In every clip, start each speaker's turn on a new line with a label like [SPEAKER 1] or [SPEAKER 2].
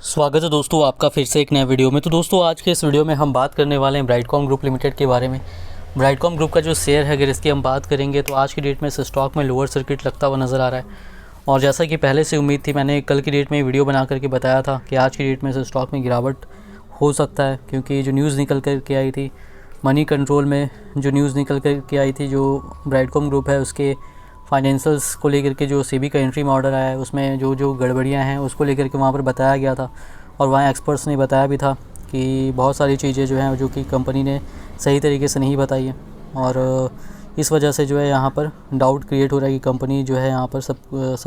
[SPEAKER 1] स्वागत है दोस्तों आपका फिर से एक नए वीडियो में। तो दोस्तों आज के इस वीडियो में हम बात करने वाले हैं ब्राइटकॉम ग्रुप लिमिटेड के बारे में। ब्राइटकॉम ग्रुप का जो शेयर है अगर इसकी हम बात करेंगे तो आज की डेट में इस स्टॉक में लोअर सर्किट लगता हुआ नज़र आ रहा है। और जैसा कि पहले से उम्मीद थी, मैंने कल की डेट में वीडियो बना करके बताया था कि आज की डेट में इस स्टॉक में गिरावट हो सकता है, क्योंकि जो न्यूज़ निकल कर के आई थी मनी कंट्रोल में, जो न्यूज़ निकल कर के आई थी, जो ब्राइटकॉम ग्रुप है उसके फाइनेंशियल्स को लेकर के जो सेबी का एंट्री में ऑर्डर आया है उसमें जो जो गड़बड़ियाँ हैं उसको लेकर के वहाँ पर बताया गया था। और वहाँ एक्सपर्ट्स ने बताया भी था कि बहुत सारी चीज़ें जो हैं जो कि कंपनी ने सही तरीके से नहीं बताई है, और इस वजह से जो है यहाँ पर डाउट क्रिएट हो रहा है कि कंपनी जो है यहाँ पर सब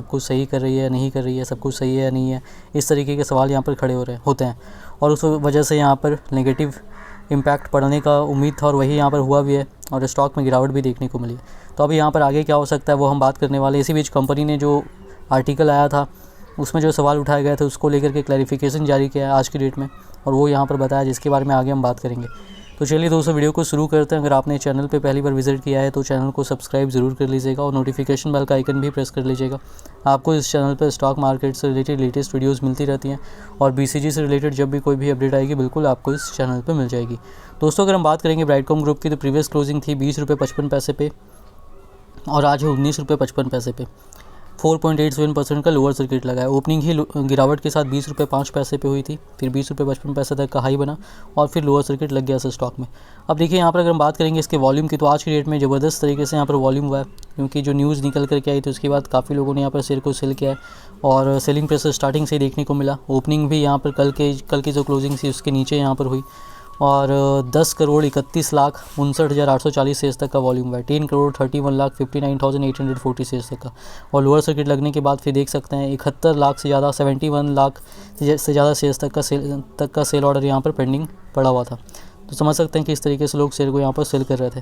[SPEAKER 1] कुछ सही कर रही है, नहीं कर रही है, सब कुछ सही है या नहीं है। इस तरीके के सवाल यहाँ पर खड़े होते हैं और उस वजह से यहाँ पर नेगेटिव इम्पैक्ट पड़ने का उम्मीद था और वही यहाँ पर हुआ भी है और स्टॉक में गिरावट भी देखने को मिली। तो अभी यहाँ पर आगे क्या हो सकता है वो हम बात करने वाले हैं। इसी बीच कंपनी ने जो आर्टिकल आया था उसमें जो सवाल उठाए गए थे उसको लेकर के क्लैरिफिकेशन जारी किया है आज की डेट में, और वो यहाँ पर बताया जिसके बारे में आगे हम बात करेंगे। तो चलिए दोस्तों वीडियो को शुरू करते हैं। अगर आपने चैनल पे पहली बार विजिट किया है तो चैनल को सब्सक्राइब ज़रूर कर लीजिएगा और नोटिफिकेशन बेल का आइकन भी प्रेस कर लीजिएगा। आपको इस चैनल पर स्टॉक मार्केट से रिलेटेड लेटेस्ट वीडियोस मिलती रहती हैं और BCG से रिलेटेड जब भी कोई भी अपडेट आएगी बिल्कुल आपको इस चैनल पर मिल जाएगी। दोस्तों अगर हम बात करेंगे ब्राइटकॉम ग्रुप की तो प्रीवियस क्लोजिंग थी 20 रुपये 55 पैसे पे और आज है 19 रुपये 55 पैसे पे। 4.87% का लोअर सर्किट लगा है। ओपनिंग ही गिरावट के साथ 20 रुपये 5 पैसे पे हुई थी, फिर 20 रुपये 55 पैसे तक का हाई बना और फिर लोअर सर्किट लग गया इस स्टॉक में। अब देखिए यहाँ पर अगर हम बात करेंगे इसके वॉल्यूम की तो आज की डेट में ज़बरदस्त तरीके से यहाँ पर वॉल्यूम हुआ है, क्योंकि जो न्यूज़ निकल करके आई थी उसके बाद काफ़ी लोगों ने यहाँ पर शेयर को सेल किया है और सेलिंग प्रेशर स्टार्टिंग से ही देखने को मिला। ओपनिंग भी यहाँ पर कल की जो क्लोजिंग थी उसके नीचे यहाँ पर हुई और 10,31,59,840 शेयर्स तक का वॉल्यूम हुआ है। 10,31,59,840 शेयर्स तक का, और लोअर सर्किट लगने के बाद फिर देख सकते हैं 71 लाख से ज़्यादा 71 लाख से ज़्यादा शेयर्स तक का सेल ऑर्डर यहाँ पर पेंडिंग पड़ा हुआ था। तो समझ सकते हैं कि इस तरीके से लोग शेयर को यहाँ पर सेल कर रहे थे।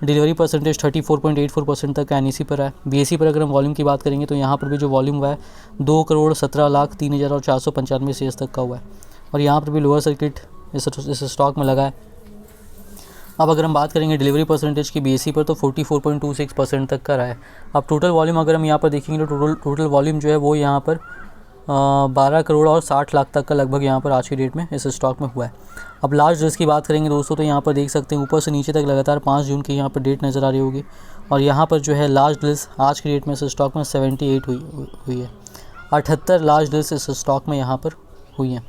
[SPEAKER 1] डिलीवरी परसेंटेज 34.84% तक का NEC पर है। BSE पर अगर हम वॉल्यूम की बात करेंगे तो यहाँ पर भी जो वॉल्यूम हुआ है 2,17,03,495 शेयर्स तक का हुआ है और यहाँ पर भी लोअर सर्किट इस स्टॉक में लगा है। अब अगर हम बात करेंगे डिलीवरी परसेंटेज की BSE पर तो 44.26% तक का रहा है। अब टोटल वॉल्यूम अगर हम यहाँ पर देखेंगे तो टोटल वॉल्यूम जो है वो यहाँ पर 12 करोड़ और 60 लाख तक का लगभग यहाँ पर आज की डेट में इस स्टॉक में हुआ है। अब लास्ट डील्स की बात करेंगे दोस्तों तो यहाँ पर देख सकते हैं ऊपर से नीचे तक लगातार 5 जून की यहाँ पर डेट नज़र आ रही होगी और यहाँ पर जो है लास्ट डील्स आज की डेट में इस स्टॉक में 78 हुई है। 78 लास्ट डील्स इस स्टॉक में यहाँ पर हुई हैं।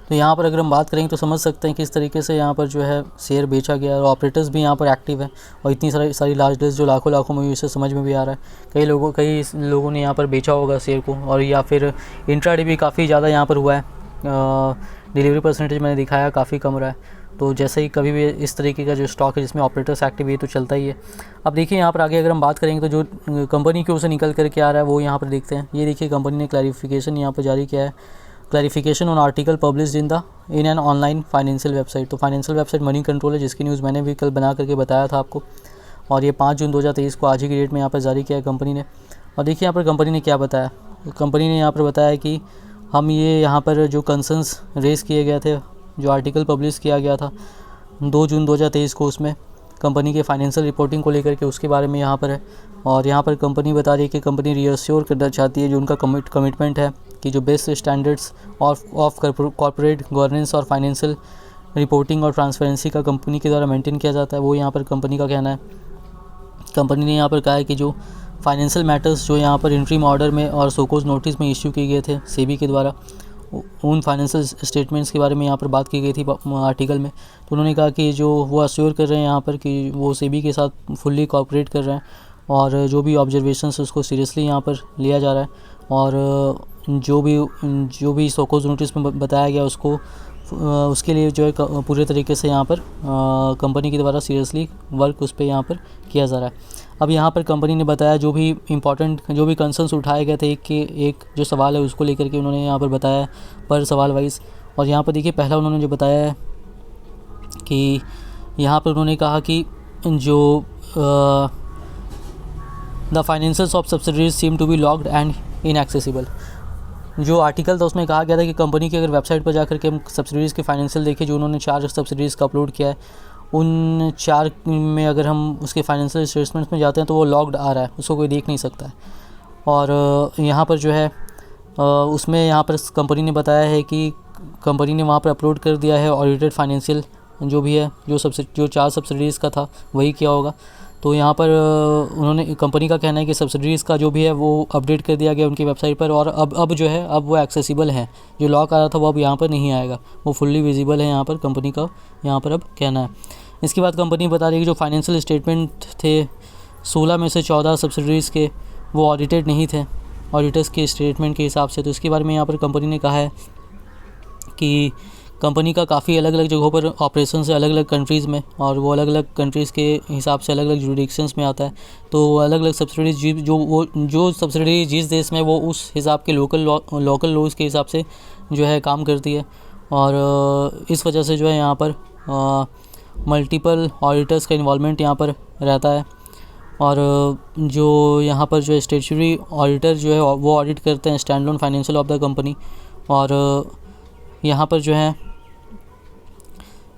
[SPEAKER 1] तो यहाँ पर अगर हम बात करेंगे तो समझ सकते हैं कि इस तरीके से यहाँ पर जो है शेयर बेचा गया और ऑपरेटर्स भी यहाँ पर एक्टिव है और इतनी सारी लार्ज डील्स जो लाखों में हुई इससे समझ में भी आ रहा है कई लोगों ने यहाँ पर बेचा होगा शेयर को, और या फिर इंट्राडे भी काफ़ी ज़्यादा यहाँ पर हुआ है। डिलीवरी परसेंटेज मैंने दिखाया काफ़ी कम रहा है। तो जैसे ही कभी भी इस तरीके का जो स्टॉक है जिसमें ऑपरेटर्स एक्टिव है तो चलता ही है। अब देखिए यहाँ पर आगे अगर हम बात करेंगे तो जो कंपनी की ओर से निकल करके आ रहा है वो यहाँ पर देखते हैं। ये देखिए कंपनी ने क्लैरिफिकेशन यहाँ पर जारी किया है, clarification on article published in an online financial website. तो फाइनेंशियल वेबसाइट मनी कंट्रोल है जिसकी न्यूज़ मैंने भी कल बना करके बताया था आपको, और ये 5 जून 2023 को आज ही की डेट में यहाँ पर जारी किया है कंपनी ने। और देखिए यहाँ पर कंपनी ने क्या बताया। कंपनी ने यहाँ पर बताया कि हम ये यहाँ पर जो कंसर्न्स रेज़ किए गए थे, जो आर्टिकल पब्लिश किया गया था 2 जून 2023 को, उसमें कंपनी के फाइनेंशियल रिपोर्टिंग को लेकर के उसके बारे में यहाँ पर है। और यहाँ पर कंपनी बता रही है कि कंपनी रीअश्योर करना चाहती है जो उनका कमिटमेंट है कि जो best standards of corporate governance और फाइनेंशियल रिपोर्टिंग और ट्रांसपेरेंसी का कंपनी के द्वारा मेंटेन किया जाता है, वो यहाँ पर कंपनी का कहना है। कंपनी ने यहाँ पर कहा है कि जो फाइनेंशियल मैटर्स जो यहाँ पर इंट्रीम ऑर्डर में और सोकोज नोटिस में इश्यू किए गए थे सेबी के द्वारा, उन फाइनेंशियल स्टेटमेंट्स के बारे में यहाँ पर बात की गई थी आर्टिकल में। तो उन्होंने कहा कि जो वो अश्योर कर रहे हैं यहाँ पर कि वो सेबी के साथ फुल्ली कोऑपरेट कर रहे हैं और जो भी ऑब्जर्वेशंस उसको सीरियसली यहाँ पर लिया जा रहा है, और जो भी सोकोज नोटिस में बताया गया उसके लिए जो है पूरे तरीके से यहाँ पर कंपनी के द्वारा सीरियसली वर्क उस पर यहाँ पर किया जा रहा है। अब यहाँ पर कंपनी ने बताया जो भी कंसर्न्स उठाए गए थे एक जो सवाल है उसको लेकर के उन्होंने यहाँ पर बताया पर सवाल वाइज। और यहाँ पर देखिए पहला उन्होंने जो बताया है कि यहाँ पर उन्होंने कहा कि जो the financials of subsidiaries seem to be locked and inaccessible. जो आर्टिकल था उसमें कहा गया था कि कंपनी की अगर वेबसाइट पर जाकर के हम सब्सिडरीज़ के फाइनेंशियल देखें, जो उन्होंने 4 सब्सिडरीज़ का अपलोड किया है, उन 4 में अगर हम उसके फाइनेंशियल स्टेटमेंट्स में जाते हैं तो वो लॉक्ड आ रहा है, उसको कोई देख नहीं सकता है। और यहाँ पर जो है उसमें यहाँ पर कंपनी ने बताया है कि कंपनी ने वहाँ पर अपलोड कर दिया है ऑडिटेड फाइनेंशियल जो भी है, जो 4 सब्सिडीज़ का था वही किया होगा। तो यहाँ पर उन्होंने, कंपनी का कहना है कि सब्सिडीज़ का जो भी है वो अपडेट कर दिया गया उनकी वेबसाइट पर, और अब जो है अब वो एक्सेसिबल है। जो लॉक आ रहा था वो अब यहाँ पर नहीं आएगा, वो फुल्ली विजिबल है यहाँ पर, कंपनी का यहाँ पर अब कहना है। इसके बाद कंपनी बता रही है कि जो फाइनेंशियल स्टेटमेंट थे 16 में से 14 सब्सिडीज़ के वो ऑडिटेड नहीं थे ऑडिटर्स के स्टेटमेंट के हिसाब से। तो इसके बारे में यहाँ पर कंपनी ने कहा है कि कंपनी का काफ़ी अलग अलग जगहों पर ऑपरेशन है, अलग अलग कंट्रीज़ में, और वो अलग अलग कंट्रीज़ के हिसाब से अलग अलग जुरिडिक्शंस में आता है। तो अलग अलग सब्सिडीज जो सब्सिडी जिस देश में वो उस हिसाब के लोकल लॉज के हिसाब से जो है काम करती है, और इस वजह से जो है यहाँ पर मल्टीपल ऑडिटर्स का इन्वॉल्वमेंट यहाँ पर रहता है। और जो यहाँ पर जो स्टैट्यूटरी ऑडिटर जो है वो ऑडिट करते हैं stand alone financial of the company, और यहाँ पर जो है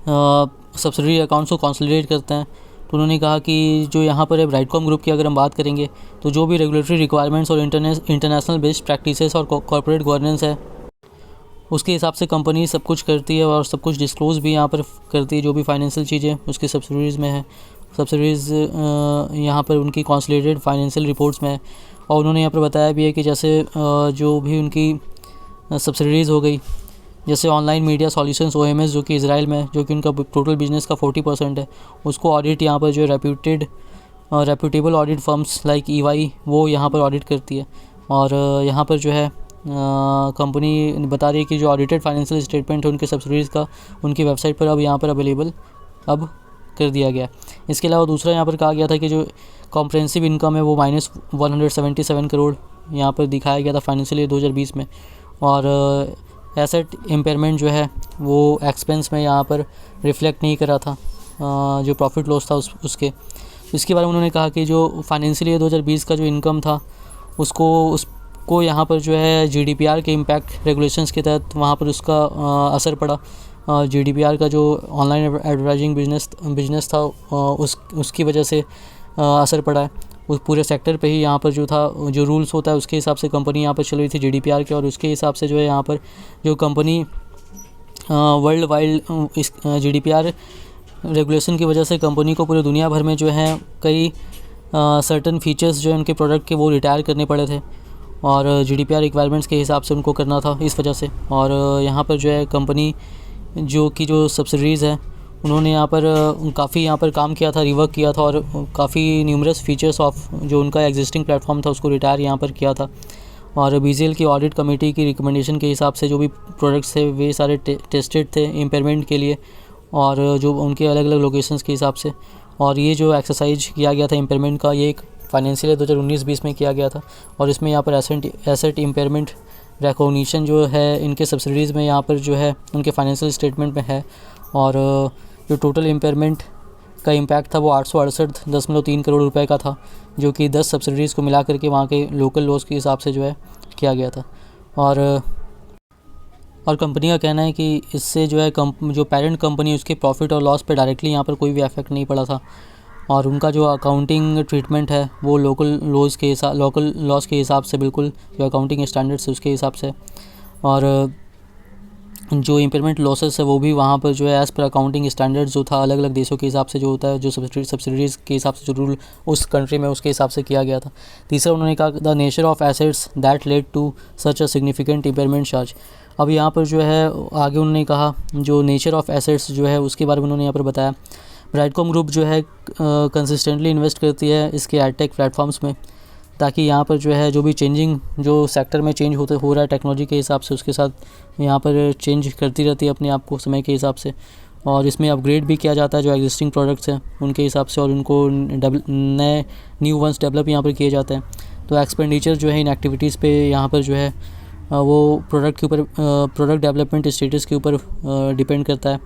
[SPEAKER 1] सब्सिडरी अकाउंट्स को कंसोलिडेट करते हैं। तो उन्होंने कहा कि जो यहाँ पर है ब्राइटकॉम ग्रुप की अगर हम बात करेंगे तो जो भी रेगुलेटरी रिक्वायरमेंट्स और इंटरनेशनल बेस्ड प्रैक्टिसेस और कॉर्पोरेट गवर्नेंस है उसके हिसाब से कंपनी सब कुछ करती है, और सब कुछ डिस्क्लोज़ भी यहाँ पर करती है। जो भी फाइनेंशियल चीज़ें उसकी सब्सिडीज़ में है, सब्सिडीज़ यहाँ पर उनकी कंसोलिडेटेड फाइनेंशियल रिपोर्ट्स में है। और उन्होंने यहाँ पर बताया भी है कि जैसे जो भी उनकी सब्सिडीज़ हो गई, जैसे ऑनलाइन मीडिया सॉल्यूशंस OMS जो कि इजराइल में, जो कि उनका टोटल बिजनेस का 40% है, उसको ऑडिट यहाँ पर जो reputable audit firms like EY वो यहाँ पर ऑडिट करती है। और यहाँ पर जो है कंपनी बता रही है कि जो ऑडिटेड फाइनेंशियल स्टेटमेंट है उनके सब्सिडीज़ का उनकी वेबसाइट पर अब यहाँ पर अवेलेबल अब कर दिया गया। इसके अलावा दूसरा यहाँ पर कहा गया था कि जो कॉम्प्रहेंसिव इनकम है वो -177 करोड़ यहाँ पर दिखाया गया था फाइनेंशियल ईयर 2020 में, और एसेट इम्पेयरमेंट जो है वो एक्सपेंस में यहाँ पर रिफ्लेक्ट नहीं करा था जो प्रॉफिट लॉस था उसके। इसके बारे में उन्होंने कहा कि जो फाइनेंशियल ईयर 2020 का जो इनकम था उसको यहाँ पर जो है GDPR के इम्पैक्ट रेगुलेशंस के तहत वहाँ पर उसका असर पड़ा। GDPR का जो ऑनलाइन एडवर्टाइजिंग बिजनेस था उसकी वजह से असर पड़ा है उस पूरे सेक्टर पे ही। यहाँ पर जो था, जो रूल्स होता है उसके हिसाब से कंपनी यहाँ पर चल रही थी GDPR के, और उसके हिसाब से जो है यहाँ पर जो कंपनी वर्ल्ड वाइड इस GDPR रेगुलेशन की वजह से कंपनी को पूरे दुनिया भर में जो है कई सर्टन फीचर्स जो है उनके प्रोडक्ट के वो रिटायर करने पड़े थे, और GDPR रिक्वायरमेंट्स के हिसाब से उनको करना था इस वजह से। और यहाँ पर जो है कंपनी जो सब्सिडीज़ है उन्होंने यहाँ पर काफ़ी यहाँ पर काम किया था, रिवर्क किया था, और काफ़ी न्यूमरस फीचर्स ऑफ जो उनका एग्जिस्टिंग प्लेटफॉर्म था उसको रिटायर यहाँ पर किया था। और BCL की ऑडिट कमेटी की रिकमेंडेशन के हिसाब से जो भी प्रोडक्ट्स थे वे सारे टेस्टेड थे इम्पेयरमेंट के लिए, और जो उनके अलग अलग लोकेशंस के हिसाब से। और ये जो एक्सरसाइज किया गया था इम्पेयरमेंट का, ये एक फाइनेंशियल ईयर 2019-20 में किया गया था, और इसमें यहाँ पर एसेट इम्पेयरमेंट रिकॉग्निशन जो है इनके सब्सिडीज़ में यहाँ पर जो है उनके फाइनेंशियल स्टेटमेंट में है। और जो टोटल इम्पेयरमेंट का इम्पैक्ट था वो 868.3 करोड़ रुपए का था, जो कि 10 सब्सिडीज़ को मिला करके वहाँ के लोकल लॉज के हिसाब से जो है किया गया था। और कंपनी का कहना है कि इससे जो है जो पेरेंट कंपनी है उसके प्रॉफिट और लॉस पे डायरेक्टली यहाँ पर कोई भी इफेक्ट नहीं पड़ा था, और उनका जो अकाउंटिंग ट्रीटमेंट है वो लोकल लॉज के हिसाब से बिल्कुल जो अकाउंटिंग स्टैंडर्ड्स है उसके हिसाब से। और जो इम्पेयरमेंट लॉसेस है वो भी वहाँ पर जो है एज़ पर अकाउंटिंग स्टैंडर्ड्स जो था अलग अलग देशों के हिसाब से जो होता है, जो सब्सिडीज़ के हिसाब से जो रूल उस कंट्री में उसके हिसाब से किया गया था। तीसरा उन्होंने कहा the nature of assets that led to such a significant impairment charge. अब यहाँ पर जो है आगे उन्होंने कहा जो नेचर ऑफ एसेट्स जो है उसके बारे में उन्होंने यहाँ पर बताया। ब्राइटकॉम ग्रुप जो है कंसिस्टेंटली इन्वेस्ट करती है इसके एडटेक प्लेटफॉर्म्स में, ताकि यहाँ पर जो है जो भी चेंजिंग जो सेक्टर में चेंज हो रहा है टेक्नोलॉजी के हिसाब से उसके साथ यहाँ पर चेंज करती रहती है अपने आप को समय के हिसाब से, और इसमें अपग्रेड भी किया जाता है जो एग्जिस्टिंग प्रोडक्ट्स हैं उनके हिसाब से, और उनको नए न्यू वंस डेवलप यहाँ पर किए जाते हैं। तो एक्सपेंडिचर जो है इन एक्टिविटीज़ पे यहाँ पर जो है वो प्रोडक्ट के ऊपर प्रोडक्ट डेवलपमेंट स्टेटस के ऊपर डिपेंड करता है।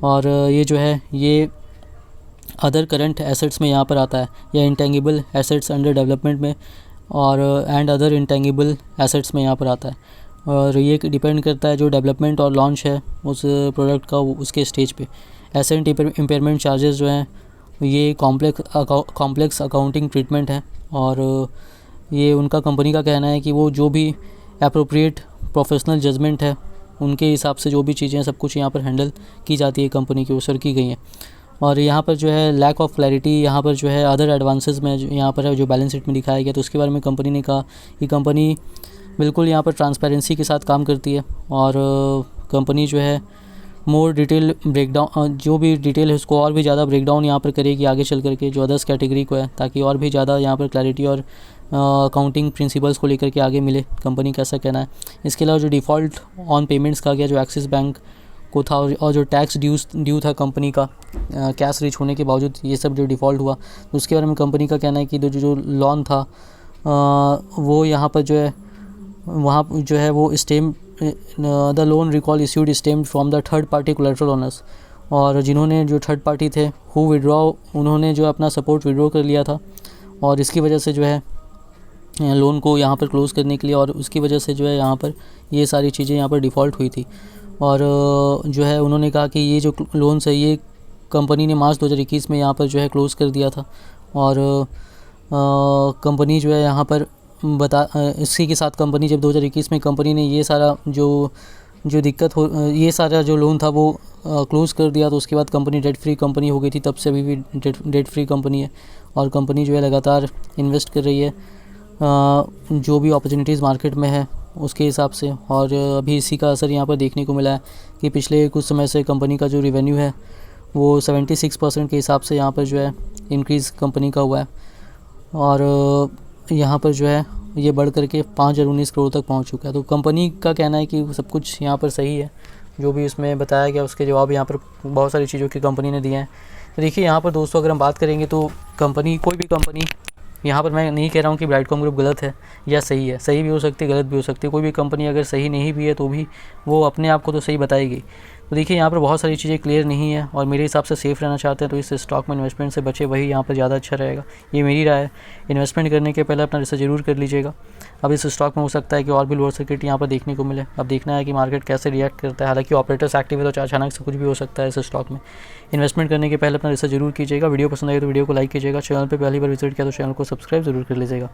[SPEAKER 1] और ये जो है ये अदर करंट एसेट्स में यहाँ पर आता है, या इंटेंगिबल एसेट्स अंडर डेवलपमेंट में, और एंड अदर इंटेंगिबल एसेट्स में यहाँ पर आता है। और ये डिपेंड करता है जो डेवलपमेंट और लॉन्च है उस प्रोडक्ट का उसके स्टेज पे। एसेट इम्पेयरमेंट चार्जेस जो हैं ये कॉम्प्लेक्स अकाउंटिंग ट्रीटमेंट है, और ये उनका कंपनी का कहना है कि वो जो भी अप्रोप्रिएट प्रोफेशनल जजमेंट है, उनके हिसाब से जो भी चीज़ें हैं सब कुछ यहाँ पर हैंडल की जाती है कंपनी की ओर से की गई हैं। और यहाँ पर जो है लैक ऑफ क्लैरिटी यहाँ पर जो है अदर एडवांसेस में यहाँ पर है जो बैलेंस शीट में दिखाया गया, तो उसके बारे में कंपनी ने कहा कि कंपनी बिल्कुल यहाँ पर ट्रांसपेरेंसी के साथ काम करती है और कंपनी जो है मोर डिटेल ब्रेकडाउन जो भी डिटेल है उसको और भी ज़्यादा ब्रेकडाउन यहाँ पर करेगी आगे चल करके जो अदर्स कैटेगरी को है, ताकि और भी ज़्यादा यहाँ पर क्लैरिटी और अकाउंटिंग प्रिंसिपल्स को लेकर के आगे मिले, कंपनी का ऐसा कहना है। इसके अलावा जो डिफ़ॉल्ट ऑन पेमेंट्स का गया जो एक्सिस बैंक को था और जो टैक्स ड्यू था कंपनी का कैश रीच होने के बावजूद ये सब जो डिफ़ॉल्ट हुआ, तो उसके बारे में कंपनी का कहना है कि जो लोन था वो यहाँ पर जो है वहाँ जो है वो stem the loan recall issued stemmed from the third party collateral owners, और जिन्होंने जो थर्ड पार्टी थे हु विड्रॉ उन्होंने जो अपना सपोर्ट विड्रॉ कर लिया था और इसकी वजह से जो है लोन को यहाँ पर क्लोज़ करने के लिए, और उसकी वजह से जो है यहाँ पर ये सारी चीज़ें यहाँ पर डिफ़ॉल्ट हुई थी। और जो है उन्होंने कहा कि ये जो लोन्स है ये कंपनी ने मार्च 2021 में यहाँ पर जो है क्लोज़ कर दिया था और कंपनी जो है यहाँ पर इसी के साथ कंपनी जब 2021 में कंपनी ने ये सारा जो दिक्कत हो ये सारा जो लोन था वो क्लोज़ कर दिया, तो उसके बाद कंपनी डेट फ्री कंपनी हो गई थी। तब से अभी भी डेट फ्री कंपनी है और कंपनी जो है लगातार इन्वेस्ट कर रही है जो भी अपॉर्चुनिटीज़ मार्केट में है उसके हिसाब से। और अभी इसी का असर यहाँ पर देखने को मिला है कि पिछले कुछ समय से कंपनी का जो रेवेन्यू है वो 76% के हिसाब से यहाँ पर जो है इंक्रीज़ कंपनी का हुआ है और यहाँ पर जो है ये बढ़ करके 5,019 करोड़ तक पहुँच चुका है। तो कंपनी का कहना है कि सब कुछ यहाँ पर सही है, जो भी इसमें बताया गया उसके जवाब यहाँ पर बहुत सारी चीज़ों की कंपनी ने दिए हैं। तो देखिए यहाँ पर दोस्तों अगर हम बात करेंगे तो कंपनी कोई भी कंपनी, यहाँ पर मैं नहीं कह रहा हूँ कि ब्राइटकॉम ग्रुप गलत है या सही है, सही भी हो सकती है गलत भी हो सकती है। कोई भी कंपनी अगर सही नहीं भी है तो भी वो अपने आप को तो सही बताएगी। तो देखिए यहाँ पर बहुत सारी चीज़ें क्लियर नहीं है और मेरे हिसाब से सेफ़ रहना चाहते हैं तो इस स्टॉक में इन्वेस्टमेंट से बचे वही यहाँ पर ज़्यादा अच्छा रहेगा, ये मेरी राय है। इन्वेस्टमेंट करने के पहले अपना रिसर्च ज़रूर कर लीजिएगा। अब इस स्टॉक में हो सकता है कि और भी लोअर सर्किट यहाँ पर देखने को मिले, अब देखना है कि मार्केट कैसे रिएक्ट करता है। हालांकि ऑपरेटर्स एक्टिव है तो अचानक से कुछ भी हो सकता है इस स्टॉक में। इन्वेस्टमेंट करने के पहले अपना रिसर्च ज़रूर कीजिएगा। वीडियो पसंद आए तो वीडियो को लाइक कीजिएगा, चैनल पर पहली बार विजिट किया तो चैनल को सब्सक्राइब ज़रूर कर लीजिएगा।